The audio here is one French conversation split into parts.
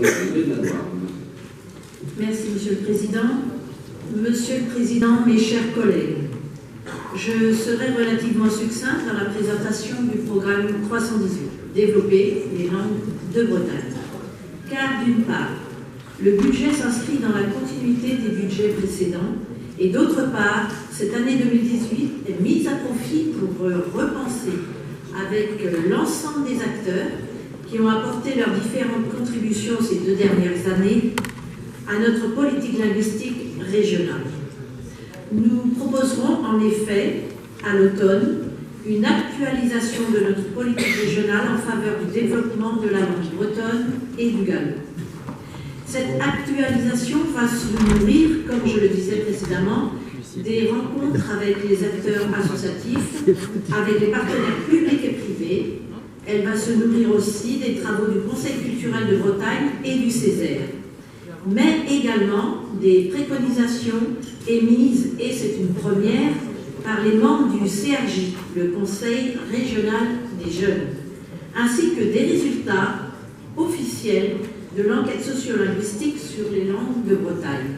déposé la loi. Merci, Monsieur le Président. Monsieur le Président, mes chers collègues, je serai relativement succincte dans la présentation du programme 318, développer les langues de Bretagne. Car d'une part, le budget s'inscrit dans la continuité des budgets précédents et d'autre part, cette année 2018 est mise à profit pour repenser avec l'ensemble des acteurs qui ont apporté leurs différentes contributions ces 2 dernières années à notre politique linguistique régionale. Nous proposerons en effet à l'automne une actualisation de notre politique régionale en faveur du développement de la langue bretonne et du gallo. Cette actualisation va se nourrir, comme je le disais précédemment, des rencontres avec les acteurs associatifs, avec les partenaires publics et privés. Elle va se nourrir aussi des travaux du Conseil culturel de Bretagne et du Césaire, mais également des préconisations émises, et c'est une première, par les membres du CRJ, le Conseil régional des jeunes, ainsi que des résultats officiels de l'enquête sociolinguistique sur les langues de Bretagne.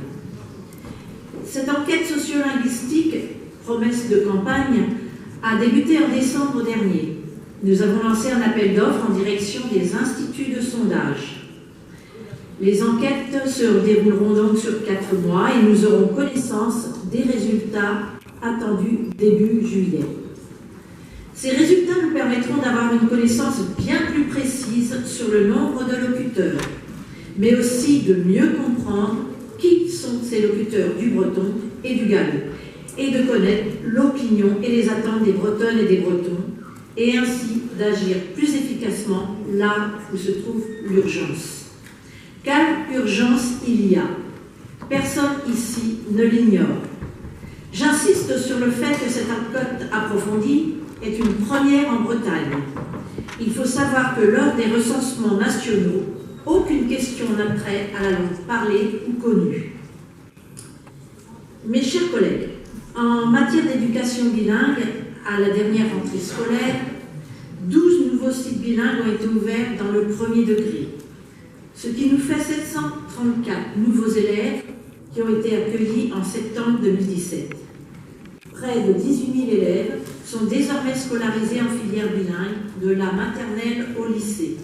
Cette enquête sociolinguistique, promesse de campagne, a débuté en décembre dernier. Nous avons lancé un appel d'offres en direction des instituts de sondage. Les enquêtes se dérouleront donc sur 4 mois et nous aurons connaissance des résultats attendus début juillet. Ces résultats nous permettront d'avoir une connaissance bien plus précise sur le nombre de locuteurs, mais aussi de mieux comprendre qui sont ces locuteurs du breton et du gallo, et de connaître l'opinion et les attentes des bretonnes et des bretons, et ainsi d'agir plus efficacement là où se trouve l'urgence. Car urgence il y a. Personne ici ne l'ignore. J'insiste sur le fait que cette enquête approfondie est une première en Bretagne. Il faut savoir que lors des recensements nationaux, aucune question n'a trait à la langue parlée ou connue. Mes chers collègues, en matière d'éducation bilingue, à la dernière rentrée scolaire, 12 nouveaux sites bilingues ont été ouverts dans le premier degré, ce qui nous fait 734 nouveaux élèves qui ont été accueillis en septembre 2017. Près de 18 000 élèves sont désormais scolarisés en filière bilingue de la maternelle au lycée,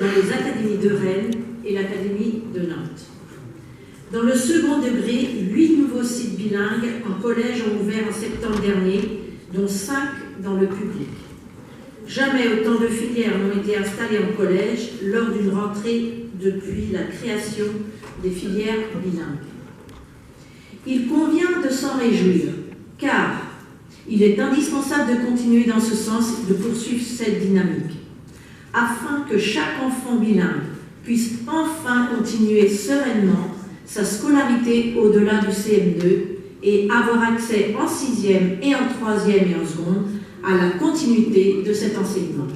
dans les académies de Rennes et l'académie de Nantes. Dans le second degré, 8 nouveaux sites bilingues en collège ont ouvert en septembre dernier, dont 5 dans le public. Jamais autant de filières n'ont été installées en collège lors d'une rentrée depuis la création des filières bilingues. Il convient de s'en réjouir, car il est indispensable de continuer dans ce sens et de poursuivre cette dynamique, afin que chaque enfant bilingue puisse enfin continuer sereinement sa scolarité au-delà du CM2 et avoir accès en 6e et en 3e et en seconde à la continuité de cet enseignement.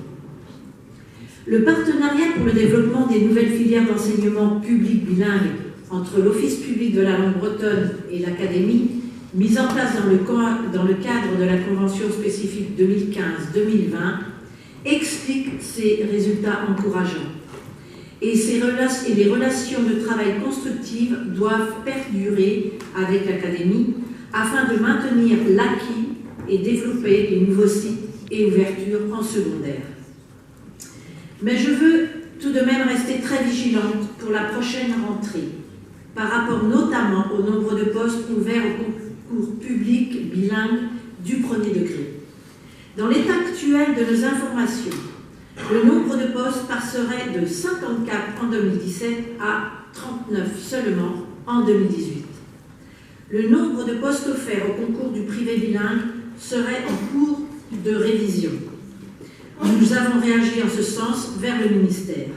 Le partenariat pour le développement des nouvelles filières d'enseignement public bilingue entre l'Office public de la langue bretonne et l'Académie, mise en place dans le cadre de la Convention spécifique 2015-2020, explique ces résultats encourageants. Et les relations de travail constructives doivent perdurer avec l'Académie afin de maintenir l'acquis et développer les nouveaux sites et ouvertures en secondaire. Mais je veux tout de même rester très vigilante pour la prochaine rentrée, par rapport notamment au nombre de postes ouverts au concours public bilingue du premier degré. Dans l'état actuel de nos informations, le nombre de postes passerait de 54 en 2017 à 39 seulement en 2018. Le nombre de postes offerts au concours du privé bilingue serait en cours de révision. Nous avons réagi en ce sens vers le ministère.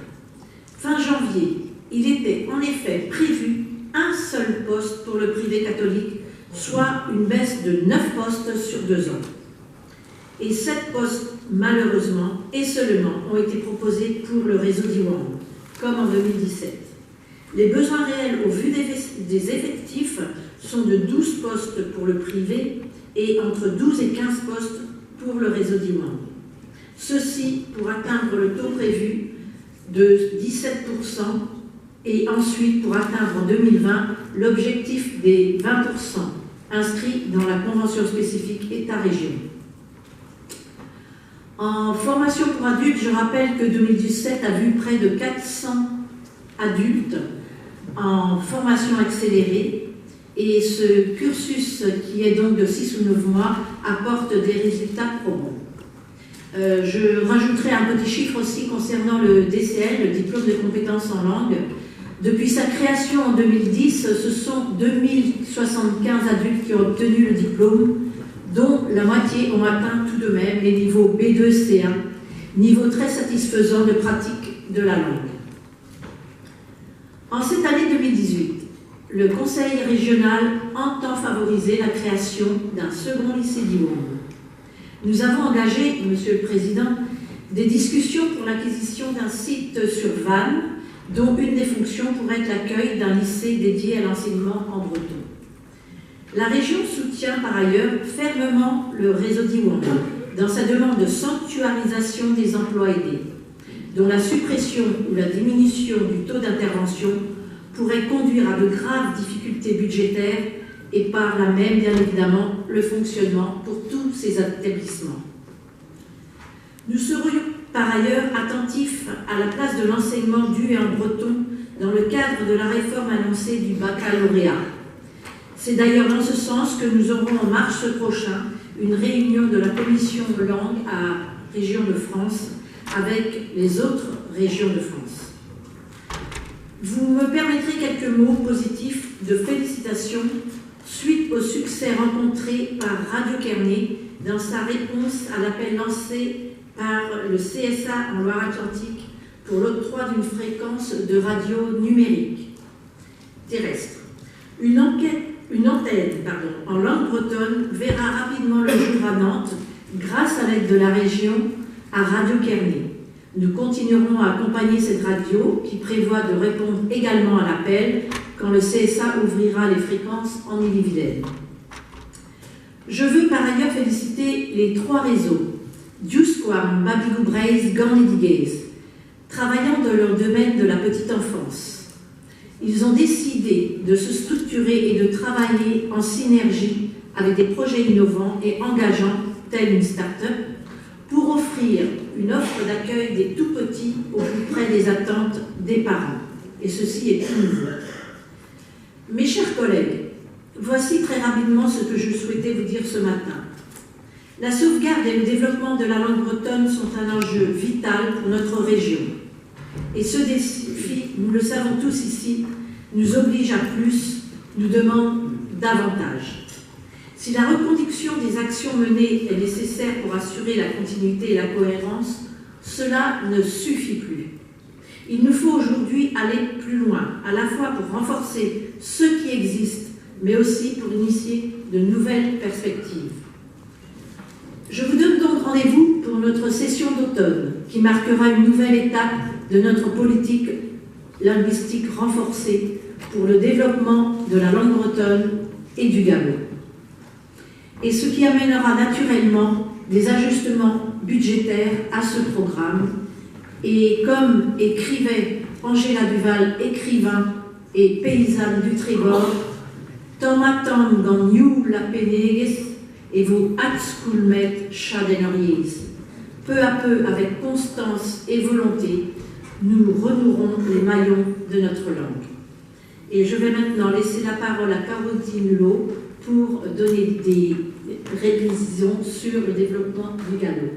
Fin janvier, il était en effet prévu un seul poste pour le privé catholique, soit une baisse de 9 postes sur 2 ans. Et 7 postes, malheureusement, et seulement, ont été proposés pour le réseau d'Iwan, comme en 2017. Les besoins réels au vu des effectifs sont de 12 postes pour le privé et entre 12 et 15 postes pour le réseau d'Iwan. Ceci pour atteindre le taux prévu de 17% et ensuite pour atteindre en 2020 l'objectif des 20% inscrits dans la Convention spécifique État-région. En formation pour adultes, je rappelle que 2017 a vu près de 400 adultes en formation accélérée, et ce cursus, qui est donc de 6 ou 9 mois, apporte des résultats probants. Je rajouterai un petit chiffre aussi concernant le DCL, le diplôme de compétences en langue. Depuis sa création en 2010, ce sont 2075 adultes qui ont obtenu le diplôme, dont la moitié ont atteint tout de même les niveaux B2, C1, niveau très satisfaisant de pratique de la langue. En cette année 2018, le Conseil régional entend favoriser la création d'un second lycée d'Yvonne. Nous avons engagé, Monsieur le Président, des discussions pour l'acquisition d'un site sur Vannes, dont une des fonctions pourrait être l'accueil d'un lycée dédié à l'enseignement en breton. La région soutient par ailleurs fermement le réseau d'Yvonne dans sa demande de sanctuarisation des emplois aidés, dont la suppression ou la diminution du taux d'intervention pourrait conduire à de graves difficultés budgétaires et par là même, bien évidemment, le fonctionnement pour tous ces établissements. Nous serions par ailleurs attentifs à la place de l'enseignement du et en breton dans le cadre de la réforme annoncée du baccalauréat. C'est d'ailleurs dans ce sens que nous aurons en mars prochain une réunion de la commission de langue à Région de France avec les autres régions de France. Vous me permettrez quelques mots positifs de félicitations suite au succès rencontré par Radio Kerney dans sa réponse à l'appel lancé par le CSA en Loire-Atlantique pour l'octroi d'une fréquence de radio numérique terrestre. Une antenne en langue bretonne verra rapidement le jour à Nantes grâce à l'aide de la région à Radio Kerney. Nous continuerons à accompagner cette radio qui prévoit de répondre également à l'appel quand le CSA ouvrira les fréquences en Ille-et-Vilaine. Je veux par ailleurs féliciter les 3 réseaux, Diusquam, Mabigou-Breizh, Gand-et-Diguez, travaillant dans leur domaine de la petite enfance. Ils ont décidé de se structurer et de travailler en synergie avec des projets innovants et engageants, tels une start-up, pour offrir une offre d'accueil des tout-petits au plus près des attentes des parents. Et ceci est tout nouveau. Mes chers collègues, voici très rapidement ce que je souhaitais vous dire ce matin. La sauvegarde et le développement de la langue bretonne sont un enjeu vital pour notre région. Et ce défi, nous le savons tous ici, nous oblige à plus, nous demande davantage. Si la reconduction des actions menées est nécessaire pour assurer la continuité et la cohérence, cela ne suffit plus. Il nous faut aujourd'hui aller plus loin, à la fois pour renforcer ce qui existe, mais aussi pour initier de nouvelles perspectives. Je vous donne donc rendez-vous pour notre session d'automne, qui marquera une nouvelle étape de notre politique linguistique renforcée pour le développement de la langue bretonne et du gallo. Et ce qui amènera naturellement des ajustements budgétaires à ce programme. Et comme écrivait Angela Duval, écrivain et paysanne du Trégor, Tomatam dans New la Peneges et vos Atskulmet Chadenoriez. Peu à peu, avec constance et volonté, nous renouerons les maillons de notre langue. Et je vais maintenant laisser la parole à Caroline Hulot pour donner des révisions sur le développement du gallo.